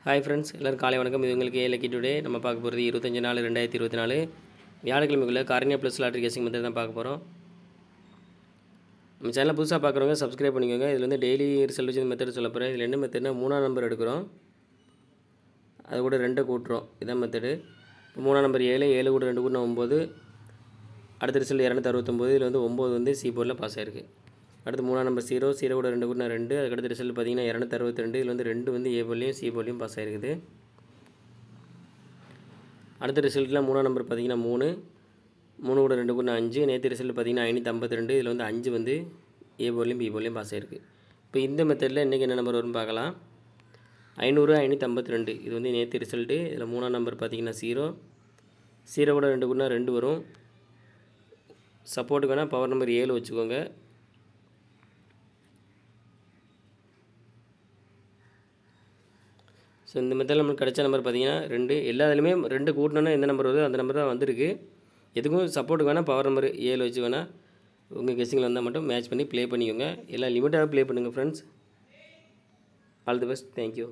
Hi friends, எல்லோரும் காலை வணக்கம். இது உங்களுக்கு லக்கி டுடே. நம்ம பார்க்க போகிறது 25/4/2024 வியாழக்கிழமைக்குள்ள Karunya plus lottery guessing method தான் பார்க்க போகிறோம். நம்ம சேனலை புதுசாக பார்க்குறவங்க சப்ஸ்கிரைப் பண்ணிக்கோங்க. இதில் வந்து டெய்லி ரிசல்ட் வச்சு மெத்தட் சொல்ல போகிறேன். இதில் என்ன மெத்தட்னா 3ஆம் நம்பர் எடுக்கிறோம், அது கூட 2 கூட்டுறோம். இதான் மெத்தடு. இப்போ 3ஆம் நம்பர் 7, 7 கூட 2 கூட்டினா 9. அடுத்த ரிசல்ட் 269. இதில் வந்து 9 வந்து சி போர்டில் பாஸ் ஆகிருக்கு. அடுத்து 3ஆம் நம்பர் 0, 0 கூட 2 கூட்டினா 2. அதுக்கடுத்த ரிசல்ட் பார்த்தீங்கன்னா 262. இதில் வந்து 2 வந்து ஏ போர்ட்லையும் சி போர்ட்லையும் பாஸ் ஆகிருக்குது. அடுத்த ரிசல்ட்டில் 3ஆம் நம்பர் பார்த்தீங்கன்னா 3, 3 கூட 2 கூட்டினா 5. நேற்று ரிசல்ட் பார்த்தீங்கன்னா 552. இதில் வந்து 5 வந்து ஏ போர்ட்லையும் பி போர்ட்லையும் பாஸ் ஆகிருக்கு. இப்போ இந்த மெத்தடில் இன்றைக்கி என்ன நம்பர் வரும்னு பார்க்கலாம். 500, 552. இது வந்து நேற்று ரிசல்ட்டு. இதில் 3ஆம் நம்பர் பார்த்தீங்கன்னா 0, 0 கூட 2 கூட்டினா 2 வரும். சப்போர்ட்டுக்கு வேணால் பவர் நம்பர் 7 வச்சுக்கோங்க. ஸோ இந்த மெத்தடில் நமக்கு கிடைச்ச நம்பர் பார்த்தீங்கன்னா 2. எல்லா இதுலையுமே 2 கூட்டினோன்னா எந்த நம்பர் வருதோ அந்த நம்பர் தான் வந்திருக்கு. எதுக்கும் சப்போர்ட்டுக்கு வேணால் பவர் நம்பர் 7 வச்சு வேணால் உங்கள் கெஸ்ஸிங்கில் வந்தால் மட்டும் மேட்ச் பண்ணி ப்ளே பண்ணிக்கோங்க. எல்லாம் லிமிட்டாக ப்ளே பண்ணுங்கள் friends. All the best. Thank you.